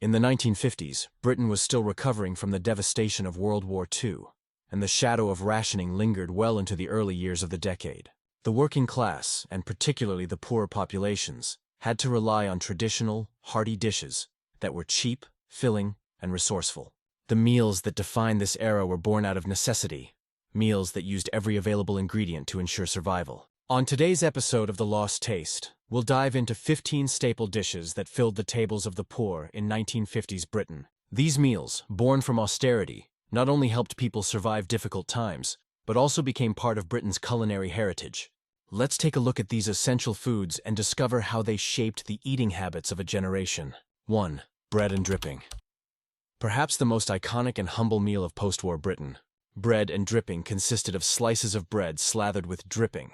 In the 1950s, Britain was still recovering from the devastation of World War II, and the shadow of rationing lingered well into the early years of the decade. The working class, and particularly the poorer populations, had to rely on traditional, hearty dishes that were cheap, filling, and resourceful. The meals that defined this era were born out of necessity, meals that used every available ingredient to ensure survival. On today's episode of The Lost Taste, we'll dive into 15 staple dishes that filled the tables of the poor in 1950s Britain. These meals, born from austerity, not only helped people survive difficult times, but also became part of Britain's culinary heritage. Let's take a look at these essential foods and discover how they shaped the eating habits of a generation. 1. Bread and dripping. Perhaps the most iconic and humble meal of post-war Britain. Bread and dripping consisted of slices of bread slathered with dripping,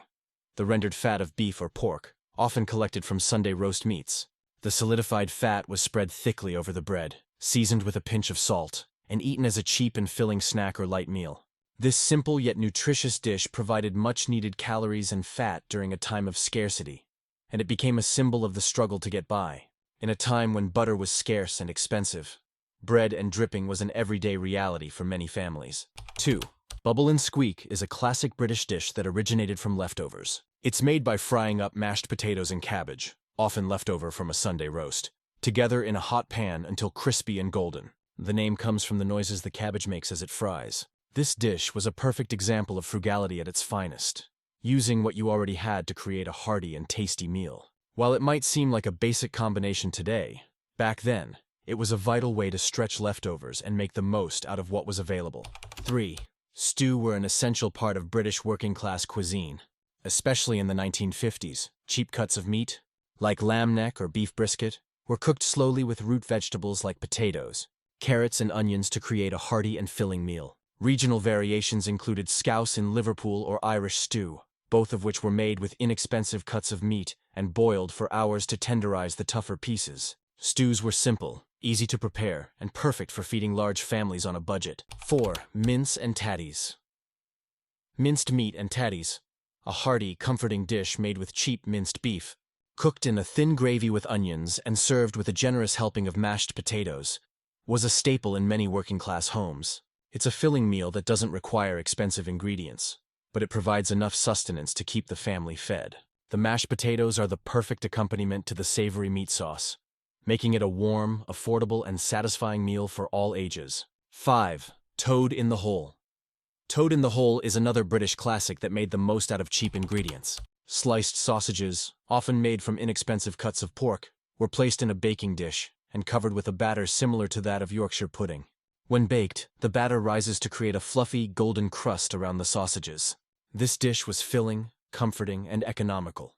the rendered fat of beef or pork, often collected from Sunday roast meats. The solidified fat was spread thickly over the bread, seasoned with a pinch of salt, and eaten as a cheap and filling snack or light meal. This simple yet nutritious dish provided much-needed calories and fat during a time of scarcity, and it became a symbol of the struggle to get by. In a time when butter was scarce and expensive, bread and dripping was an everyday reality for many families. 2. Bubble and squeak is a classic British dish that originated from leftovers. It's made by frying up mashed potatoes and cabbage, often leftover from a Sunday roast, together in a hot pan until crispy and golden. The name comes from the noises the cabbage makes as it fries. This dish was a perfect example of frugality at its finest, using what you already had to create a hearty and tasty meal. While it might seem like a basic combination today, back then, it was a vital way to stretch leftovers and make the most out of what was available. 3. Stew were an essential part of British working-class cuisine. Especially in the 1950s, cheap cuts of meat, like lamb neck or beef brisket, were cooked slowly with root vegetables like potatoes, carrots, and onions to create a hearty and filling meal. Regional variations included scouse in Liverpool or Irish stew, both of which were made with inexpensive cuts of meat and boiled for hours to tenderize the tougher pieces. Stews were simple, easy to prepare, and perfect for feeding large families on a budget. 4. Mince and tatties. Minced meat and tatties, a hearty, comforting dish made with cheap minced beef, cooked in a thin gravy with onions and served with a generous helping of mashed potatoes, was a staple in many working-class homes. It's a filling meal that doesn't require expensive ingredients, but it provides enough sustenance to keep the family fed. The mashed potatoes are the perfect accompaniment to the savory meat sauce, making it a warm, affordable, and satisfying meal for all ages. 5. Toad in the hole. Toad in the hole is another British classic that made the most out of cheap ingredients. Sliced sausages, often made from inexpensive cuts of pork, were placed in a baking dish and covered with a batter similar to that of Yorkshire pudding. When baked, the batter rises to create a fluffy, golden crust around the sausages. This dish was filling, comforting, and economical,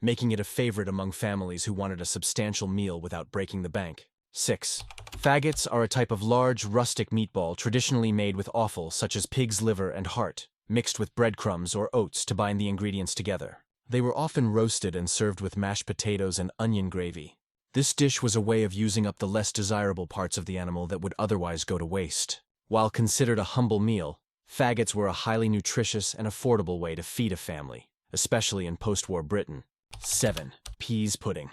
making it a favorite among families who wanted a substantial meal without breaking the bank. 6. Faggots are a type of large, rustic meatball traditionally made with offal such as pig's liver and heart, mixed with breadcrumbs or oats to bind the ingredients together. They were often roasted and served with mashed potatoes and onion gravy. This dish was a way of using up the less desirable parts of the animal that would otherwise go to waste. While considered a humble meal, faggots were a highly nutritious and affordable way to feed a family, especially in post-war Britain. 7. Peas pudding.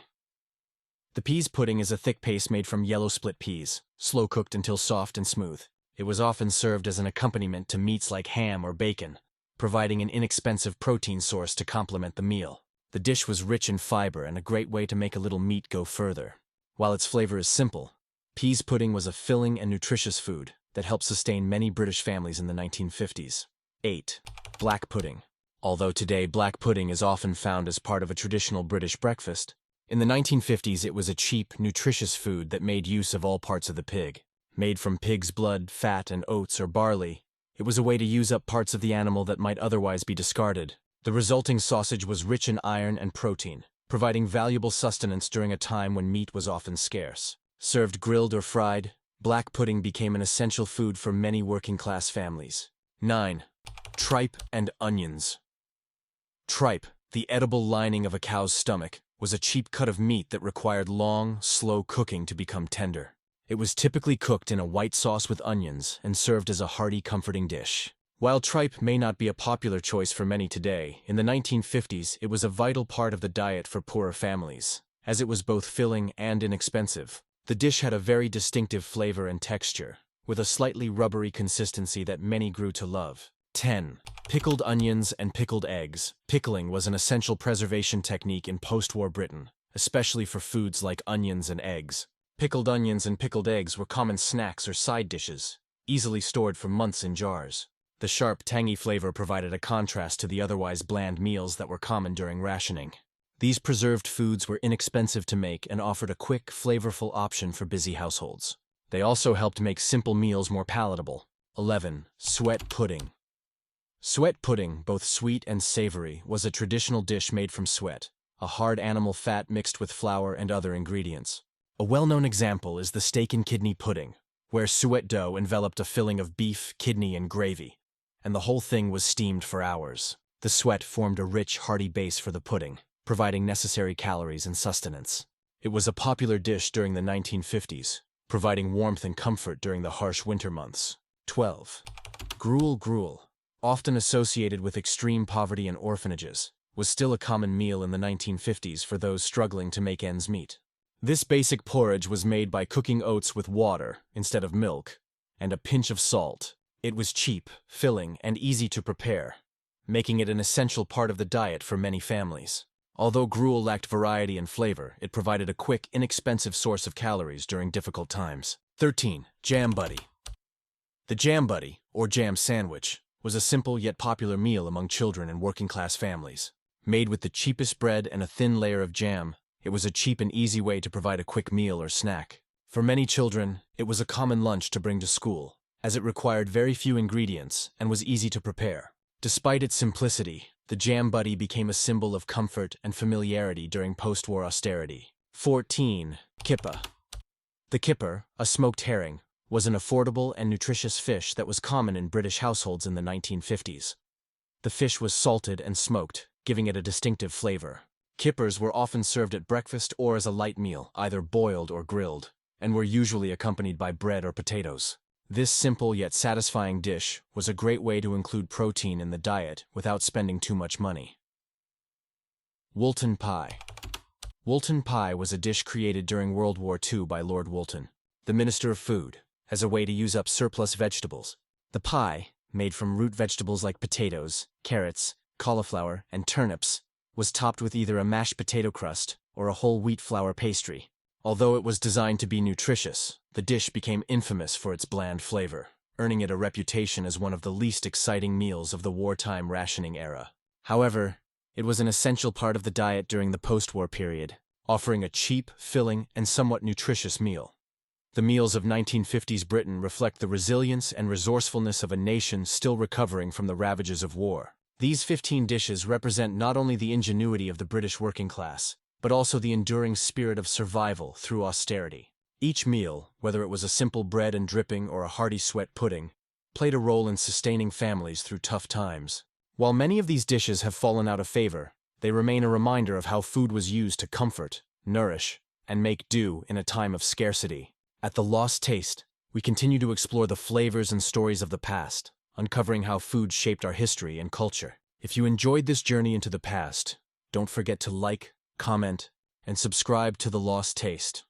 The peas pudding is a thick paste made from yellow split peas, slow-cooked until soft and smooth. It was often served as an accompaniment to meats like ham or bacon, providing an inexpensive protein source to complement the meal. The dish was rich in fiber and a great way to make a little meat go further. While its flavor is simple, peas pudding was a filling and nutritious food that helped sustain many British families in the 1950s. 8. Black pudding. Although today black pudding is often found as part of a traditional British breakfast, in the 1950s it was a cheap, nutritious food that made use of all parts of the pig. Made from pig's blood, fat, and oats or barley, it was a way to use up parts of the animal that might otherwise be discarded. The resulting sausage was rich in iron and protein, providing valuable sustenance during a time when meat was often scarce. Served grilled or fried, black pudding became an essential food for many working-class families. 9. Tripe and onions. Tripe, the edible lining of a cow's stomach, was a cheap cut of meat that required long, slow cooking to become tender. It was typically cooked in a white sauce with onions and served as a hearty, comforting dish. While tripe may not be a popular choice for many today, in the 1950s it was a vital part of the diet for poorer families. As it was both filling and inexpensive, The dish had a very distinctive flavor and texture, with a slightly rubbery consistency that many grew to love. 10. Pickled onions and pickled eggs. Pickling was an essential preservation technique in post-war Britain, especially for foods like onions and eggs. Pickled onions and pickled eggs were common snacks or side dishes, easily stored for months in jars. The sharp, tangy flavor provided a contrast to the otherwise bland meals that were common during rationing. These preserved foods were inexpensive to make and offered a quick, flavorful option for busy households. They also helped make simple meals more palatable. 11. Suet pudding. Suet pudding, both sweet and savory, was a traditional dish made from suet, a hard animal fat mixed with flour and other ingredients. A well-known example is the steak and kidney pudding, where suet dough enveloped a filling of beef, kidney, and gravy, and the whole thing was steamed for hours. The suet formed a rich, hearty base for the pudding, providing necessary calories and sustenance. It was a popular dish during the 1950s, providing warmth and comfort during the harsh winter months. 12. Gruel. Often associated with extreme poverty and orphanages, was still a common meal in the 1950s for those struggling to make ends meet. This basic porridge was made by cooking oats with water instead of milk, and a pinch of salt. It was cheap, filling, and easy to prepare, making it an essential part of the diet for many families. Although gruel lacked variety and flavor, it provided a quick, inexpensive source of calories during difficult times. 13. Jam buddy. The jam buddy, or jam sandwich, was a simple yet popular meal among children and working-class families. Made with the cheapest bread and a thin layer of jam, it was a cheap and easy way to provide a quick meal or snack. For many children, it was a common lunch to bring to school, as it required very few ingredients and was easy to prepare. Despite its simplicity, the jam buddy became a symbol of comfort and familiarity during post-war austerity. 14. Kippa. The kipper, a smoked herring, was an affordable and nutritious fish that was common in British households in the 1950s. The fish was salted and smoked, giving it a distinctive flavor. Kippers were often served at breakfast or as a light meal, either boiled or grilled, and were usually accompanied by bread or potatoes. This simple yet satisfying dish was a great way to include protein in the diet without spending too much money. Woolton pie. Woolton pie was a dish created during World War II by Lord Woolton, the Minister of Food, as a way to use up surplus vegetables. The pie, made from root vegetables like potatoes, carrots, cauliflower, and turnips, was topped with either a mashed potato crust or a whole wheat flour pastry. Although it was designed to be nutritious, the dish became infamous for its bland flavor, earning it a reputation as one of the least exciting meals of the wartime rationing era. However, it was an essential part of the diet during the post-war period, offering a cheap, filling, and somewhat nutritious meal. The meals of 1950s Britain reflect the resilience and resourcefulness of a nation still recovering from the ravages of war. These 15 dishes represent not only the ingenuity of the British working class, but also the enduring spirit of survival through austerity. Each meal, whether it was a simple bread and dripping or a hearty suet pudding, played a role in sustaining families through tough times. While many of these dishes have fallen out of favor, they remain a reminder of how food was used to comfort, nourish, and make do in a time of scarcity. At The Lost Taste, we continue to explore the flavors and stories of the past, uncovering how food shaped our history and culture. If you enjoyed this journey into the past, don't forget to like, comment, and subscribe to The Lost Taste.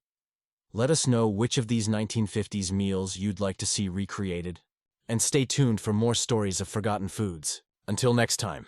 Let us know which of these 1950s meals you'd like to see recreated, and stay tuned for more stories of forgotten foods. Until next time.